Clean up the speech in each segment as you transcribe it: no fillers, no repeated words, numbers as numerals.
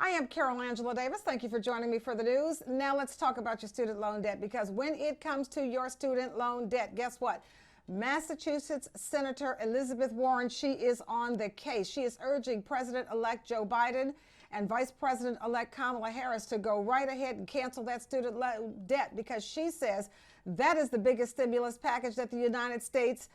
I am Carol Angela Davis. Thank you for joining me for the news. Now let's talk about your student loan debt, because when it comes to your student loan debt, guess what? Massachusetts Senator Elizabeth Warren, she is on the case. She is urging President-elect Joe Biden and Vice President-elect Kamala Harris to go right ahead and cancel that student loan debt, because she says that is the biggest stimulus package that the United States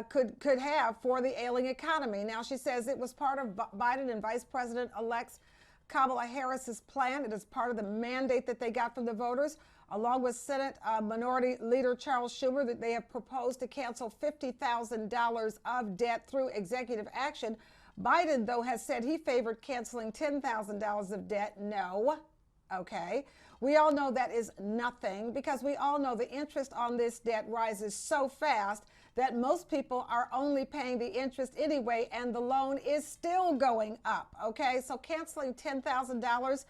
could have for the ailing economy. Now, she says it was part of Biden and Vice President-elect's Kamala Harris's plan. It is part of the mandate that they got from the voters, along with Senate Minority Leader Charles Schumer, that they have proposed to cancel $50,000 of debt through executive action. Biden, though, has said he favored canceling $10,000 of debt. No. Okay. We all know that is nothing, because we all know the interest on this debt rises so fast that most people are only paying the interest anyway, and the loan is still going up. Okay. So canceling $10,000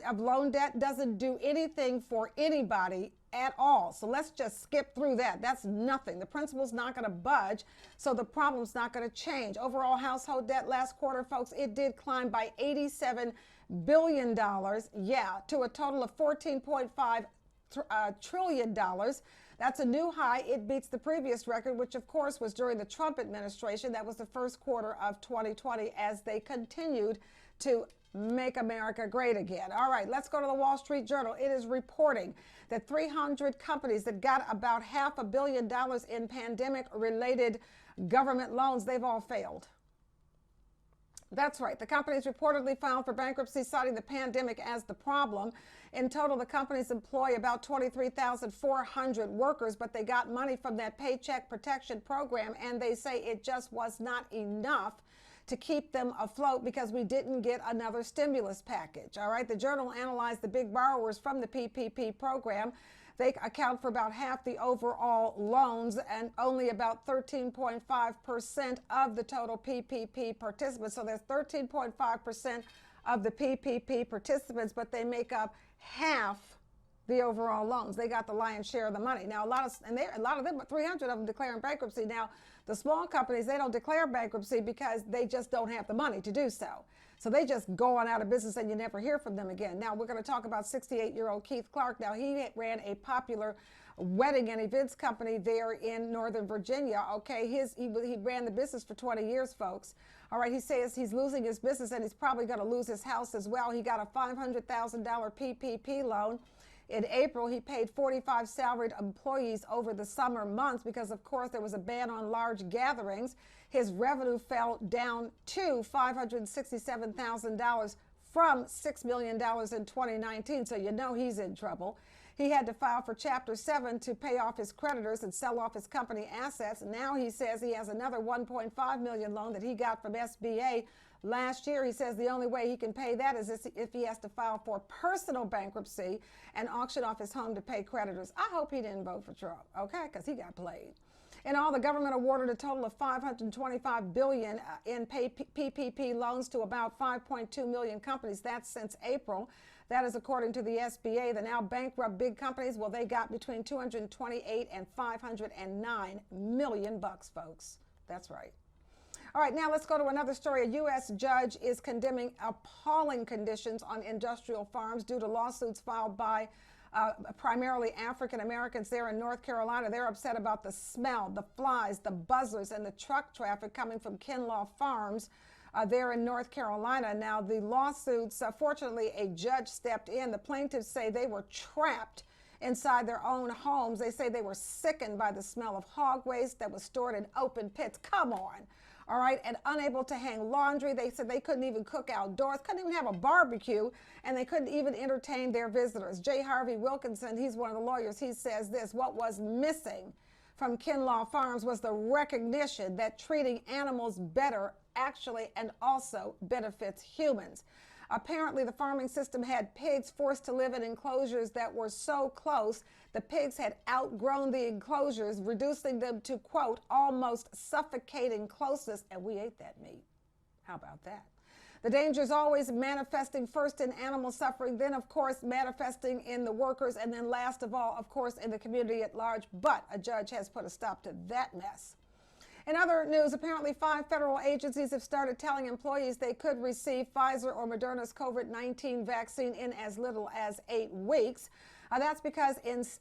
of loan debt doesn't do anything for anybody at all. So let's just skip through that. That's nothing. The principal's not going to budge, so the problem's not going to change. Overall household debt last quarter, folks, it did climb by $87 billion, to a total of $14.5 trillion. That's a new high. It beats the previous record, which of course was during the Trump administration. That was the first quarter of 2020, as they continued to make America great again. All right, let's go to the Wall Street Journal. It is reporting that 300 companies that got about $500 million in pandemic-related government loans, they've all failed. That's right. The companies reportedly filed for bankruptcy, citing the pandemic as the problem. In total, the companies employ about 23,400 workers, but they got money from that Paycheck Protection Program, and they say it just was not enough to keep them afloat, because we didn't get another stimulus package. All right. The Journal analyzed the big borrowers from the PPP program. They account for about half the overall loans and only about 13.5% of the total PPP participants. So there's 13.5% of the PPP participants, but they make up half the overall loans. They got the lion's share of the money. Now, a lot of them, 300 of them, declaring bankruptcy. Now, the small companies, they don't declare bankruptcy because they just don't have the money to do so. So they just go on out of business, and you never hear from them again. Now, we're going to talk about 68-year-old Keith Clark. Now, he ran a popular wedding and events company there in Northern Virginia. Okay, he ran the business for 20 years, folks. All right, he says he's losing his business, and he's probably going to lose his house as well. He got a $500,000 PPP loan. In April, he paid 45 salaried employees over the summer months because, of course, there was a ban on large gatherings. His revenue fell down to $567,000 from $6 million in 2019, so you know he's in trouble. He had to file for Chapter 7 to pay off his creditors and sell off his company assets. Now he says he has another $1.5 million loan that he got from SBA last year. He says the only way he can pay that is if he has to file for personal bankruptcy and auction off his home to pay creditors. I hope he didn't vote for Trump, okay, because he got played. In all, the government awarded a total of $525 billion in PPP loans to about 5.2 million companies. That's since April. That is according to the SBA. The now bankrupt big companies, well, they got between 228 and 509 million bucks, folks. That's right. All right, now let's go to another story. A U.S. judge is condemning appalling conditions on industrial farms due to lawsuits filed by primarily African Americans there in North Carolina. They're upset about the smell, the flies, the buzzers, and the truck traffic coming from Kinlaw Farms there in North Carolina. Now, the lawsuits, fortunately, a judge stepped in. The plaintiffs say they were trapped inside their own homes. They say they were sickened by the smell of hog waste that was stored in open pits. Come on. All right, and unable to hang laundry. They said they couldn't even cook outdoors, couldn't even have a barbecue, and they couldn't even entertain their visitors. J. Harvey Wilkinson, he's one of the lawyers, he says this: what was missing from Kinlaw Farms was the recognition that treating animals better actually and also benefits humans. Apparently, the farming system had pigs forced to live in enclosures that were so close, the pigs had outgrown the enclosures, reducing them to, quote, almost suffocating closeness, and we ate that meat. How about that? The danger is always manifesting first in animal suffering, then, of course, manifesting in the workers, and then last of all, of course, in the community at large. But a judge has put a stop to that mess. In other news, apparently 5 federal agencies have started telling employees they could receive Pfizer or Moderna's COVID-19 vaccine in as little as 8 weeks. That's because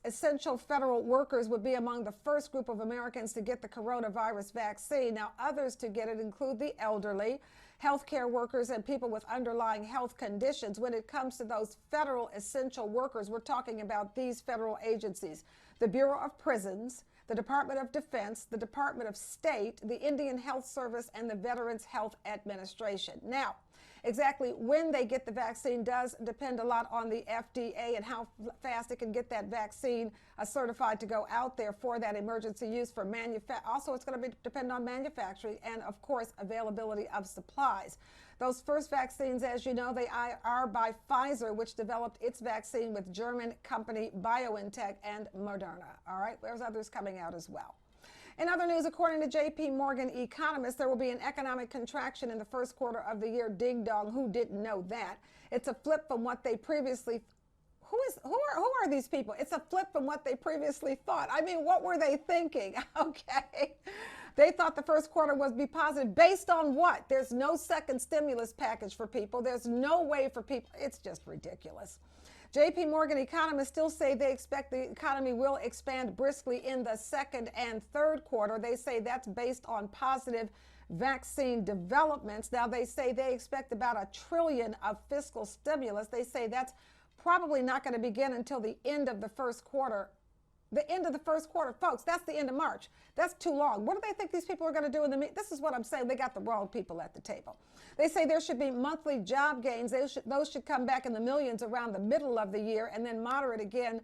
essential federal workers would be among the first group of Americans to get the coronavirus vaccine. Now, others to get it include the elderly, healthcare workers, and people with underlying health conditions. When it comes to those federal essential workers, we're talking about these federal agencies: the Bureau of Prisons, the Department of Defense, the Department of State, the Indian Health Service, and the Veterans Health Administration. Now, exactly when they get the vaccine does depend a lot on the FDA and how fast it can get that vaccine certified to go out there for that emergency use for also, it's going to depend on manufacturing and, of course, availability of supplies. Those first vaccines, as you know, they are by Pfizer, which developed its vaccine with German company BioNTech and Moderna. All right, there's others coming out as well. In other news, according to J.P. Morgan economists, there will be an economic contraction in the first quarter of the year. Ding dong, who didn't know that? It's a flip from what they previously. Who are these people? It's a flip from what they previously thought. I mean, what were they thinking? Okay. They thought the first quarter would be positive based on what? There's no second stimulus package for people. There's no way for people. It's just ridiculous. J.P. Morgan economists still say they expect the economy will expand briskly in the second and third quarter. They say that's based on positive vaccine developments. Now, they say they expect about $1 trillion of fiscal stimulus. They say that's probably not going to begin until the end of the first quarter. The end of the first quarter, folks, that's the end of March. That's too long. What do they think these people are going to do in the This is what I'm saying. They got the wrong people at the table. They say there should be monthly job gains. Those should come back in the millions around the middle of the year and then moderate again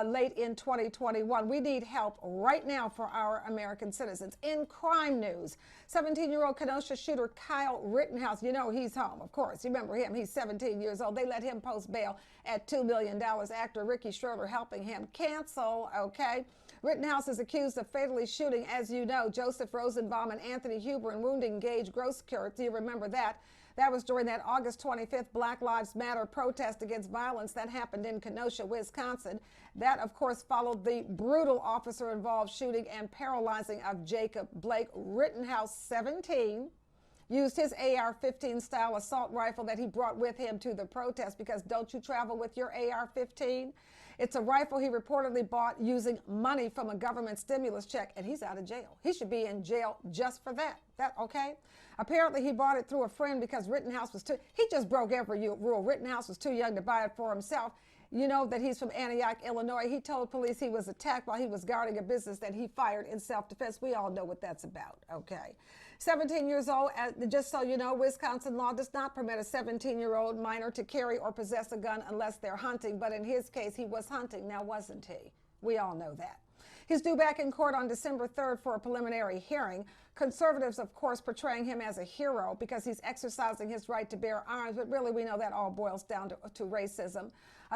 late in 2021. We need help right now for our American citizens. In crime news, 17-year-old Kenosha shooter Kyle Rittenhouse, you know he's home, of course. You remember him. He's 17 years old. They let him post bail at $2 million. Actor Ricky Schroeder helping him cancel, okay? Rittenhouse is accused of fatally shooting, as you know, Joseph Rosenbaum and Anthony Huber and wounding Gage Grosskurt. Do you remember that? That was during that August 25th Black Lives Matter protest against violence that happened in Kenosha, Wisconsin. That, of course, followed the brutal officer-involved shooting and paralyzing of Jacob Blake. Rittenhouse, 17, used his AR-15 style assault rifle that he brought with him to the protest, because don't you travel with your AR-15? It's a rifle he reportedly bought using money from a government stimulus check, and he's out of jail. He should be in jail just for that. Okay? Apparently, he bought it through a friend because Rittenhouse was he just broke every rule. Rittenhouse was too young to buy it for himself. You know that he's from Antioch, Illinois. He told police he was attacked while he was guarding a business that he fired in self-defense. We all know what that's about, okay? 17 years old, just so you know, Wisconsin law does not permit a 17-year-old minor to carry or possess a gun unless they're hunting. But in his case, he was hunting, now wasn't he? We all know that. He's due back in court on December 3rd for a preliminary hearing. Conservatives, of course, portraying him as a hero because he's exercising his right to bear arms, but really we know that all boils down to racism.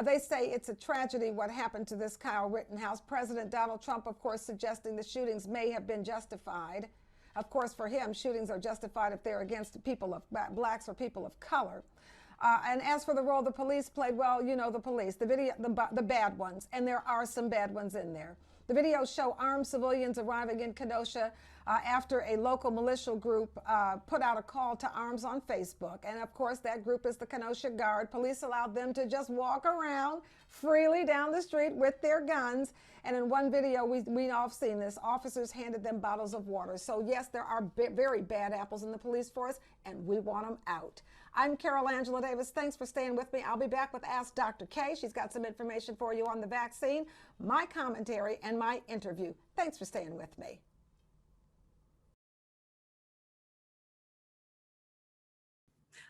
They say it's a tragedy what happened to this Kyle Rittenhouse. President Donald Trump, of course, suggesting the shootings may have been justified. Of course, for him, shootings are justified if they're against people of blacks or people of color. And as for the role the police played, well, you know the police, the video, the bad ones, and there are some bad ones in there. The videos show armed civilians arriving in Kenosha after a local militia group put out a call to arms on Facebook. And of course, that group is the Kenosha Guard. Police allowed them to just walk around freely down the street with their guns. And in one video, we all have seen this, officers handed them bottles of water. So yes, there are very bad apples in the police force, and we want them out. I'm Carol Angela Davis. Thanks for staying with me. I'll be back with Ask Dr. K. She's got some information for you on the vaccine, my commentary, and my interview. Thanks for staying with me.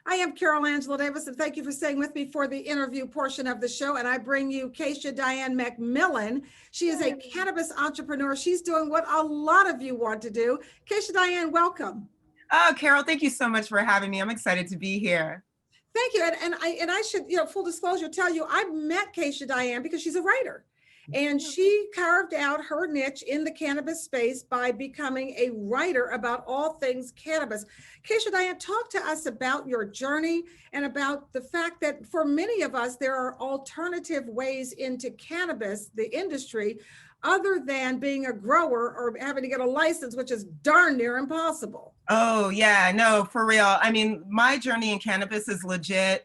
I am Carol Angela Davis, and thank you for staying with me for the interview portion of the show. And I bring you Keisha Diane Macmillan. She is a cannabis entrepreneur. She's doing what a lot of you want to do. Keisha Diane, welcome. Oh, Carol, thank you so much for having me. I'm excited to be here. Thank you. And I should, full disclosure, tell you, I met Keisha Diane because she's a writer. And she carved out her niche in the cannabis space by becoming a writer about all things cannabis. Keisha Diane, talk to us about your journey and about the fact that for many of us, there are alternative ways into cannabis, the industry, other than being a grower or having to get a license, which is darn near impossible. Oh, yeah, no, for real. I mean, my journey in cannabis is legit,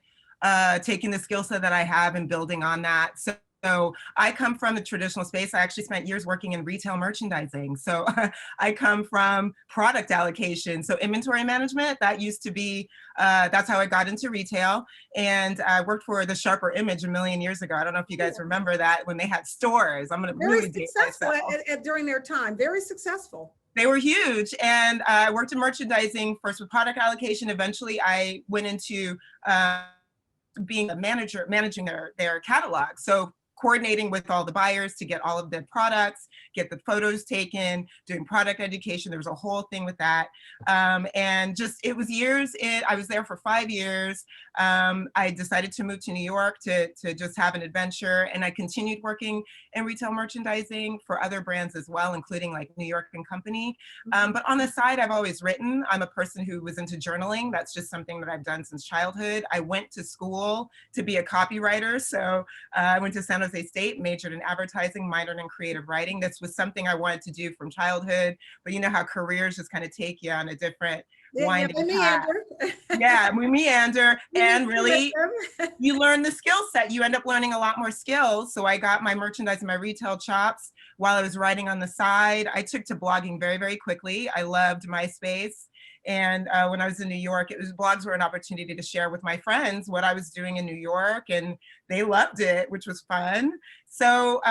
taking the skill set that I have and building on that. So I come from the traditional space. I actually spent years working in retail merchandising. So I come from product allocation. So inventory management, that used to be, that's how I got into retail. And I worked for the Sharper Image a million years ago. I don't know if you guys remember that when they had stores. I'm going to really date myself. During their time, very successful. They were huge. And I worked in merchandising first with product allocation. Eventually, I went into being a manager, managing their catalog. So coordinating with all the buyers to get all of the products, get the photos taken, doing product education. There was a whole thing with that. And just, it was years. I was there for 5 years. I decided to move to New York to just have an adventure. And I continued working in retail merchandising for other brands as well, including like New York and Company. But on the side, I've always written. I'm a person who was into journaling. That's just something that I've done since childhood. I went to school to be a copywriter. So I went to San Jose State, majored in advertising, minored in creative writing. This was something I wanted to do from childhood, but you know how careers just kind of take you on a different winding path. Yeah, we meander, and really you learn the skill set. You end up learning a lot more skills. So I got my merchandise and my retail chops while I was writing on the side. I took to blogging very, very quickly. I loved MySpace. And when I was in New York, blogs were an opportunity to share with my friends what I was doing in New York, and they loved it, which was fun. So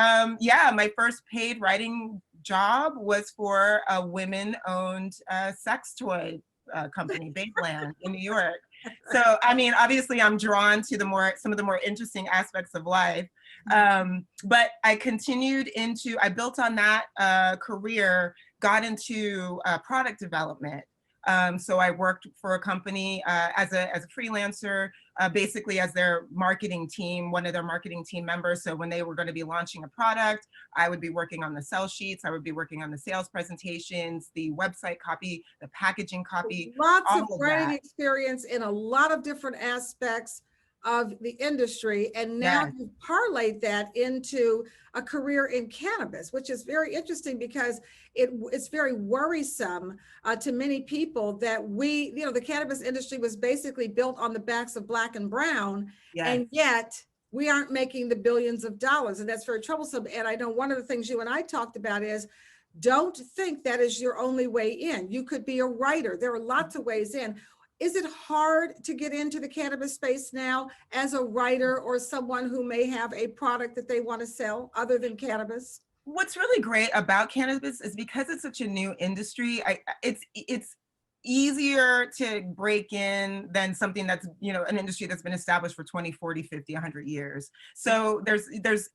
yeah, my first paid writing job was for a women-owned sex toy company, Babeland, in New York. So I mean, obviously, I'm drawn to some of the more interesting aspects of life. But I continued I built on that career, got into product development. So I worked for a company as a freelancer, basically as their marketing team, one of their marketing team members. So when they were going to be launching a product, I would be working on the sell sheets, I would be working on the sales presentations, the website copy, the packaging copy. Lots of writing experience in a lot of different aspects of the industry, and now you've parlayed that into a career in cannabis, which is very interesting because it's very worrisome to many people that the cannabis industry was basically built on the backs of Black and brown, and yet we aren't making the billions of dollars, and that's very troublesome. And I know one of the things you and I talked about is, don't think that is your only way in. You could be a writer. There are lots of ways in. Is it hard to get into the cannabis space now as a writer or someone who may have a product that they want to sell other than cannabis? What's really great about cannabis is because it's such a new industry, it's easier to break in than something that's, an industry that's been established for 20, 40, 50, 100 years. So there's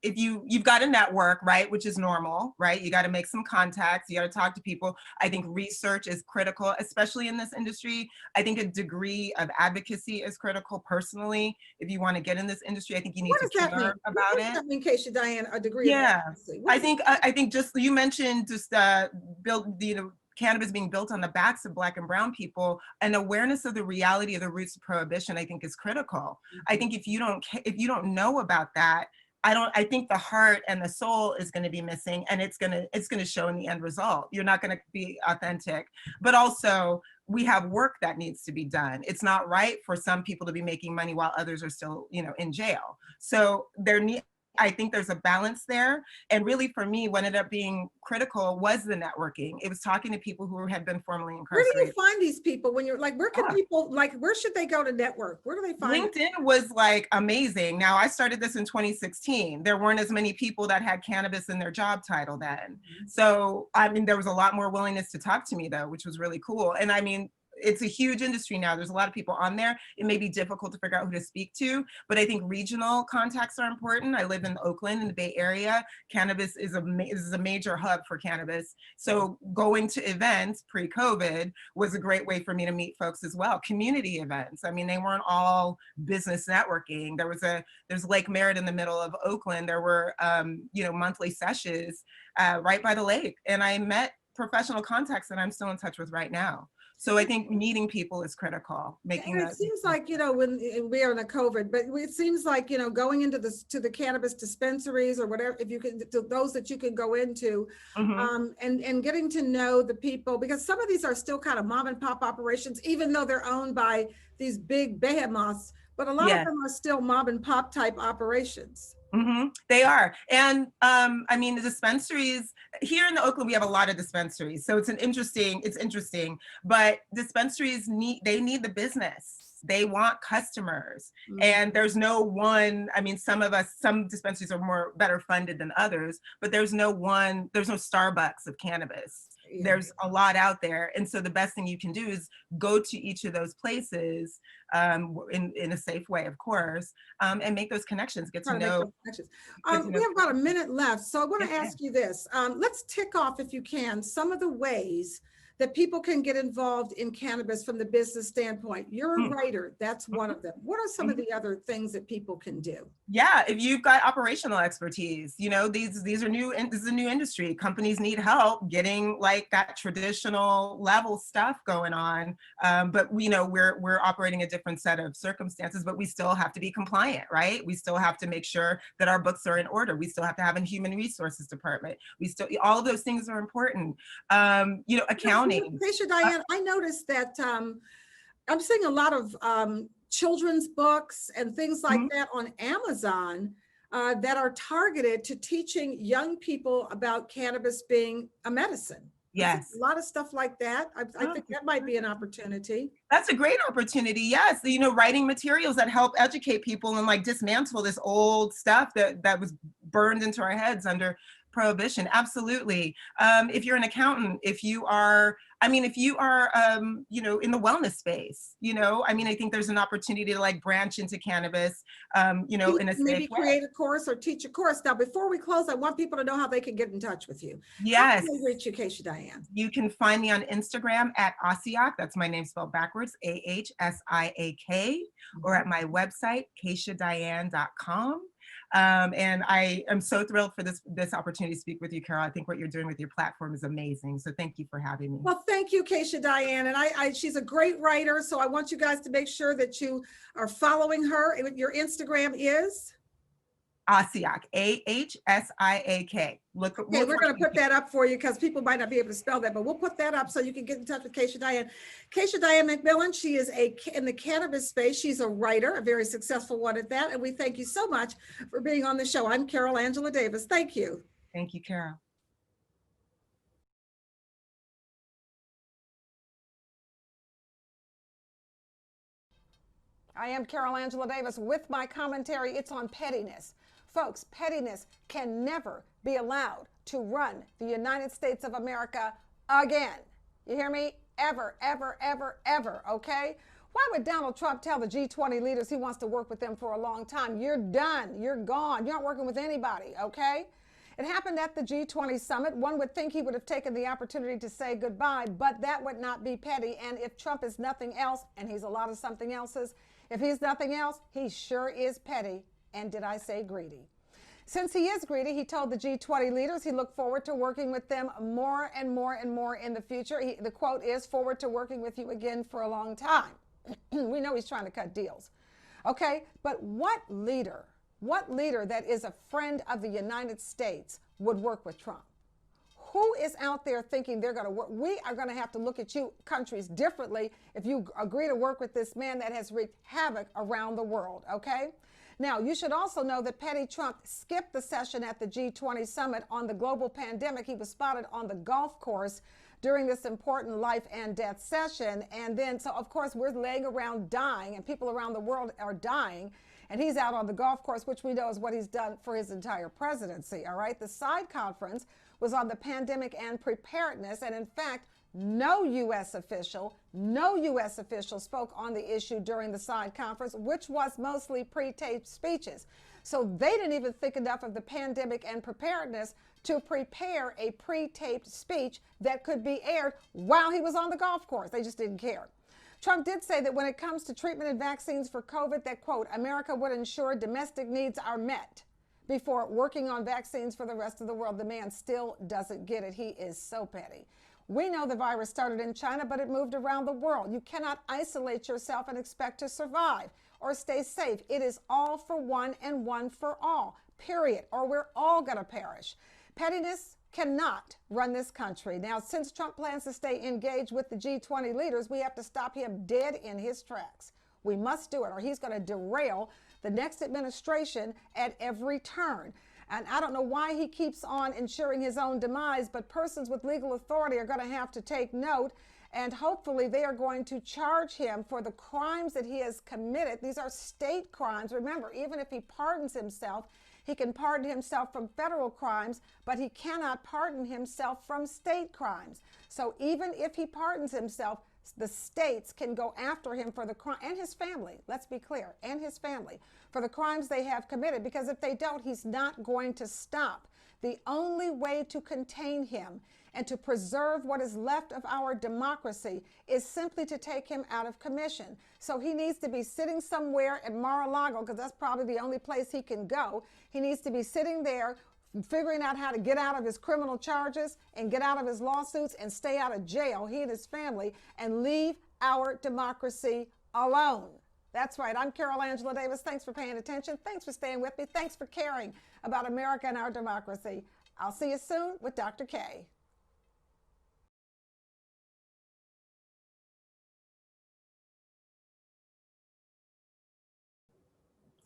if you've got a network, right, which is normal, right? You got to make some contacts, you got to talk to people. I think research is critical, especially in this industry. I think a degree of advocacy is critical personally. If you want to get in this industry, I think you need to care about it. What does that mean, Keisha, Diane, a degree of advocacy? I think just, you mentioned just build, cannabis being built on the backs of Black and brown people, and awareness of the reality of the roots of prohibition, I think is critical. I think if you don't know about that, I think the heart and the soul is going to be missing, and it's going to show in the end result. You're not going to be authentic. But also, we have work that needs to be done. It's not right for some people to be making money while others are still, in jail. So I think there's a balance there. And really for me, what ended up being critical was the networking. It was talking to people who had been formerly incarcerated. Where do you find these people when you're like, where can people, where should they go to network? Where do they find LinkedIn was like amazing. Now, I started this in 2016. There weren't as many people that had cannabis in their job title then. So, I mean, there was a lot more willingness to talk to me though, which was really cool. And I mean, it's a huge industry now. There's a lot of people on there. It may be difficult to figure out who to speak to, but I think regional contacts are important. I live in Oakland in the Bay Area. Cannabis is a major hub for cannabis. So going to events pre-COVID was a great way for me to meet folks as well. Community events. I mean, they weren't all business networking. There's Lake Merritt in the middle of Oakland. There were, monthly sessions right by the lake. And I met professional contacts that I'm still in touch with right now. So I think meeting people is critical, making And it seems like, when we are in a COVID, but it seems like, going into the cannabis dispensaries or whatever, if you can, to those that you can go into, and getting to know the people, because some of these are still kind of mom and pop operations, even though they're owned by these big behemoths, but a lot of them are still mom and pop type operations. They are. And I mean, the dispensaries here in Oakland, we have a lot of dispensaries. So it's interesting, but dispensaries need the business. They want customers. And there's no one, I mean, some dispensaries are better funded than others, but there's no Starbucks of cannabis. There's a lot out there. And so the best thing you can do is go to each of those places in a safe way, of course, and make those connections, get to know. We have about a minute left. So I want to ask you this. Let's tick off, if you can, some of the ways that people can get involved in cannabis from the business standpoint. You're a writer, that's one of them. What are some of the other things that people can do? Yeah, if you've got operational expertise, these are new, this is a new industry. Companies need help getting like that traditional level stuff going on. But we're operating a different set of circumstances, but we still have to be compliant, right? We still have to make sure that our books are in order. We still have to have a human resources department. All of those things are important. Accounting. Keisha, Diane, I noticed that I'm seeing a lot of children's books and things like that on Amazon that are targeted to teaching young people about cannabis being a medicine. Yes. A lot of stuff like that. I think that might be an opportunity. That's a great opportunity. Yes. Writing materials that help educate people and like dismantle this old stuff that was burned into our heads under prohibition. Absolutely. If you're an accountant, if you are in the wellness space, I think there's an opportunity to like branch into cannabis, in a safe maybe way. Create a course or teach a course. Now, before we close, I want people to know how they can get in touch with you. Yes. How can they reach you, Keisha Diane? You can find me on Instagram at Asiak. That's my name spelled backwards, AHSIAK, or at my website, KeishaDiane.com. And I am so thrilled for this opportunity to speak with you, Carol. I think what you're doing with your platform is amazing. So thank you for having me. Well, thank you, Keisha Diane. And she's a great writer. So I want you guys to make sure that you are following her. Your Instagram is? Asiak, AHSIAK. We're going to put that up for you because people might not be able to spell that, but we'll put that up so you can get in touch with Keisha Diane. Keisha Diane Macmillan, she is in the cannabis space. She's a writer, a very successful one at that. And we thank you so much for being on the show. I'm Carol Angela Davis. Thank you. Thank you, Carol. I am Carol Angela Davis with my commentary. It's on pettiness. Folks, pettiness can never be allowed to run the United States of America again. You hear me? Ever, ever, ever, ever, okay? Why would Donald Trump tell the G20 leaders he wants to work with them for a long time? You're done. You're gone. You're not working with anybody, okay? It happened at the G20 summit. One would think he would have taken the opportunity to say goodbye, but that would not be petty. And if Trump is nothing else, and he's a lot of something else's, if he's nothing else, he sure is petty. And did I say greedy? Since he is greedy, he told the G20 leaders he looked forward to working with them more and more and more in the future. The quote is, "Forward to working with you again for a long time." We know he's trying to cut deals. Okay, but what leader that is a friend of the United States would work with Trump? Who is out there thinking they're going to work? We are going to have to look at you countries differently if you agree to work with this man that has wreaked havoc around the world, okay? Now, you should also know that Petty Trump skipped the session at the G20 summit on the global pandemic. He was spotted on the golf course during this important life and death session. And then, so of course, we're laying around dying and people around the world are dying. And he's out on the golf course, which we know is what he's done for his entire presidency, all right? The side conference was on the pandemic and preparedness. And in fact, no U.S. official spoke on the issue during the side conference, which was mostly pre-taped speeches. So they didn't even think enough of the pandemic and preparedness to prepare a pre-taped speech that could be aired while he was on the golf course. They just didn't care. Trump did say that when it comes to treatment and vaccines for COVID, that, quote, America would ensure domestic needs are met before working on vaccines for the rest of the world. The man still doesn't get it. He is so petty. We know the virus started in China, but it moved around the world. You cannot isolate yourself and expect to survive or stay safe. It is all for one and one for all, period, or we're all going to perish. Pettiness cannot run this country. Now, since Trump plans to stay engaged with the G20 leaders, we have to stop him dead in his tracks. We must do it, or he's going to derail the next administration at every turn. And I don't know why he keeps on ensuring his own demise, but persons with legal authority are going to have to take note, and hopefully they are going to charge him for the crimes that he has committed. These are state crimes. Remember, even if he pardons himself, he can pardon himself from federal crimes, but he cannot pardon himself from state crimes. So even if he pardons himself, the states can go after him for the crime, and his family, let's be clear, and his family, for the crimes they have committed, because if they don't, he's not going to stop. The only way to contain him and to preserve what is left of our democracy is simply to take him out of commission. So he needs to be sitting somewhere at Mar-a-Lago, because that's probably the only place he can go. He needs to be sitting there figuring out how to get out of his criminal charges and get out of his lawsuits and stay out of jail, he and his family, and leave our democracy alone. That's right. I'm Carol Angela Davis. Thanks for paying attention. Thanks for staying with me. Thanks for caring about America and our democracy. I'll see you soon with Dr. K.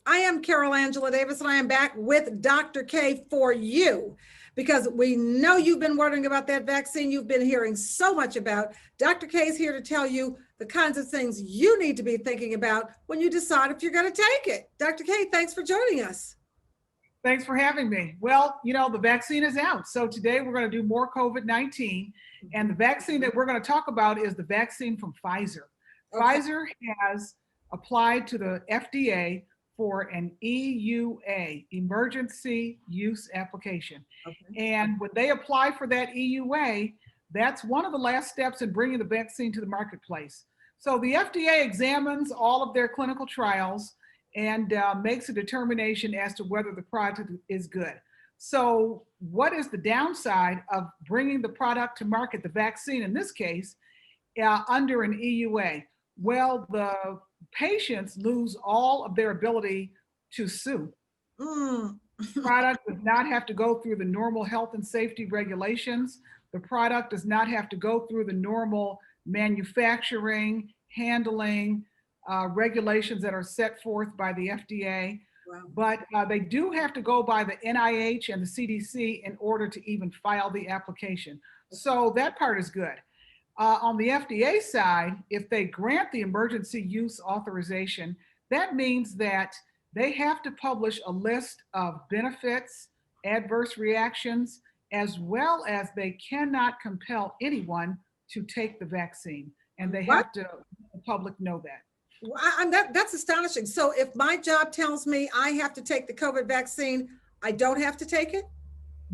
I am Carol Angela Davis, and I am back with Dr. K for you, because we know you've been wondering about that vaccine you've been hearing so much about. Dr. K is here to tell you the kinds of things you need to be thinking about when you decide if you're going to take it. Dr. K, thanks for joining us. Thanks for having me. Well, you know, the vaccine is out. So today we're going to do more COVID-19. And the vaccine that we're going to talk about is the vaccine from Pfizer. Okay. Pfizer has applied to the FDA for an EUA, emergency use application. Okay. And when they apply for that EUA, that's one of the last steps in bringing the vaccine to the marketplace. So the FDA examines all of their clinical trials and makes a determination as to whether the product is good. So what is the downside of bringing the product to market, the vaccine in this case, under an EUA? Well, the patients lose all of their ability to sue. The product does not have to go through the normal health and safety regulations. The product does not have to go through the normal manufacturing, handling, regulations that are set forth by the FDA. Wow. But they do have to go by the NIH and the CDC in order to even file the application. So that part is good. On the FDA side, if they grant the emergency use authorization, that means that they have to publish a list of benefits, adverse reactions, as well as they cannot compel anyone to take the vaccine. And they have to let the public know that. Well, that's astonishing. So if my job tells me I have to take the COVID vaccine, I don't have to take it?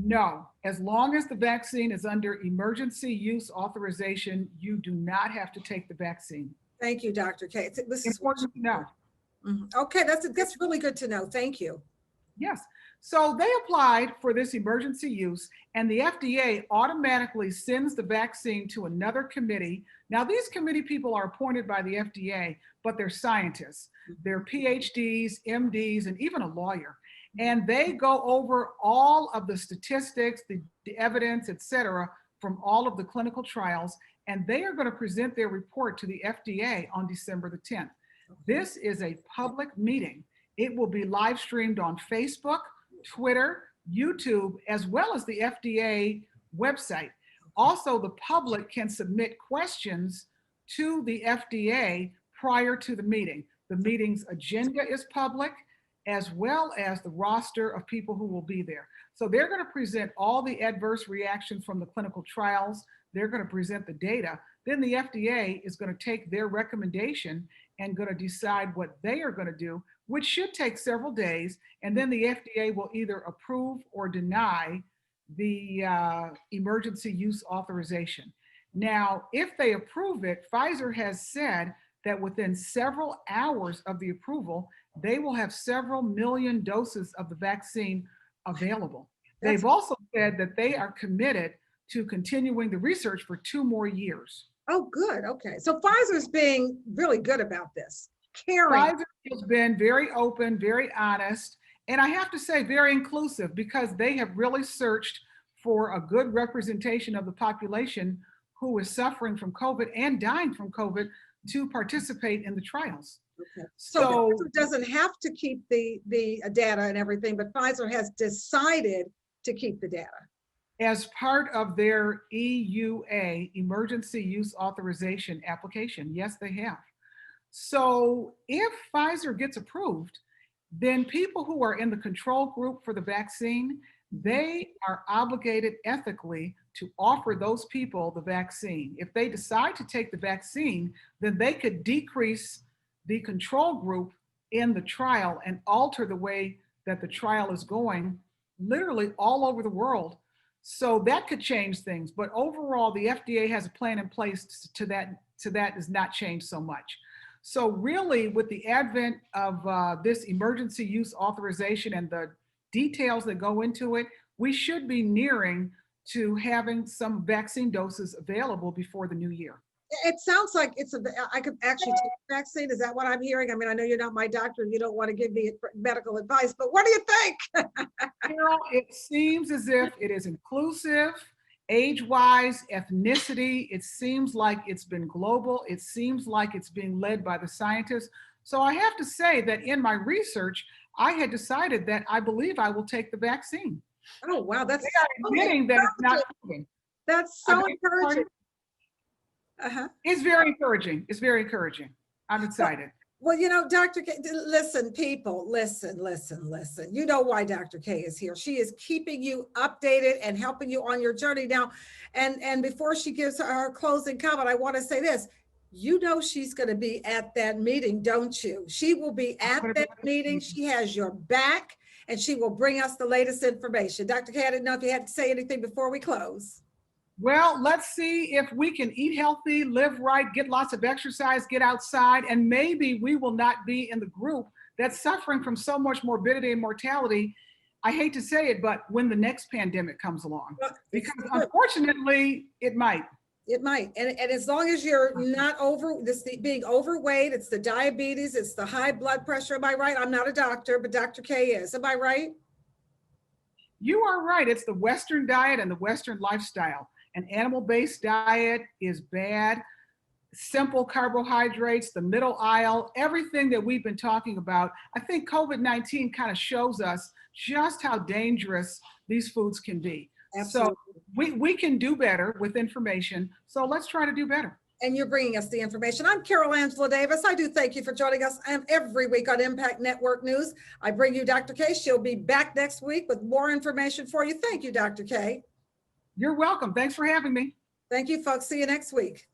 No, as long as the vaccine is under emergency use authorization, you do not have to take the vaccine. Thank you, Dr. K. This is important to know. Okay, that's really good to know. Thank you. Yes. So they applied for this emergency use, and the FDA automatically sends the vaccine to another committee. Now, these committee people are appointed by the FDA, but they're scientists. They're PhDs, MDs, and even a lawyer. And they go over all of the statistics, the evidence, et cetera, from all of the clinical trials, and they are going to present their report to the FDA on December the 10th. This is a public meeting. It will be live streamed on Facebook, Twitter, YouTube, as well as the FDA website. Also, the public can submit questions to the FDA prior to the meeting. The meeting's agenda is public, as well as the roster of people who will be there. So they're going to present all the adverse reactions from the clinical trials. They're going to present the data. Then the FDA is going to take their recommendation and going to decide what they are going to do, which should take several days. And then the FDA will either approve or deny the emergency use authorization. Now, if they approve it, Pfizer has said that within several hours of the approval, they will have several million doses of the vaccine available. They've also said that they are committed to continuing the research for 2 more years. Oh, good. Okay. So Pfizer's being really good about this. Caring. Pfizer has been very open, very honest, and I have to say very inclusive, because they have really searched for a good representation of the population who is suffering from COVID and dying from COVID to participate in the trials. Okay. So Pfizer doesn't have to keep the data and everything, but Pfizer has decided to keep the data. as part of their EUA, Emergency Use Authorization application, yes, they have. So if Pfizer gets approved, then people who are in the control group for the vaccine, they are obligated ethically to offer those people the vaccine. If they decide to take the vaccine, then they could decrease the control group in the trial and alter the way that the trial is going literally all over the world. So that could change things. But overall, the FDA has a plan in place to that does not change so much. So really, with the advent of this emergency use authorization and the details that go into it, we should be nearing to having some vaccine doses available before the new year. It sounds like I could actually take the vaccine. Is that what I'm hearing? I mean, I know you're not my doctor and you don't want to give me medical advice, but what do you think? Carol, it seems as if it is inclusive, age-wise, ethnicity. It seems like it's been global. It seems like it's being led by the scientists. So I have to say that in my research, I had decided that I believe I will take the vaccine. Oh, wow. That's They are admitting that it's not proven. That's so encouraging. Uh-huh. It's very encouraging. It's very encouraging. I'm excited. Well, you know, Dr. K, listen, people, listen. You know why Dr. K is here. She is keeping you updated and helping you on your journey now. And before she gives her closing comment, I want to say this. You know she's going to be at that meeting, don't you? She will be at that meeting. She has your back, and she will bring us the latest information. Dr. K, I didn't know if you had to say anything before we close. Well, let's see if we can eat healthy, live right, get lots of exercise, get outside, and maybe we will not be in the group that's suffering from so much morbidity and mortality. I hate to say it, but when the next pandemic comes along, because unfortunately it might. It might. And as long as you're not being overweight, it's the diabetes, it's the high blood pressure. Am I right? I'm not a doctor, but Dr. K is. Am I right? You are right. It's the Western diet and the Western lifestyle. An animal-based diet is bad. Simple carbohydrates, the middle aisle, everything that we've been talking about. I think COVID-19 kind of shows us just how dangerous these foods can be. Absolutely. So we can do better with information. So let's try to do better. And you're bringing us the information. I'm Carol Angela Davis. I do thank you for joining us every week on Impact Network News. I bring you Dr. K. She'll be back next week with more information for you. Thank you, Dr. K. You're welcome. Thanks for having me. Thank you, folks. See you next week.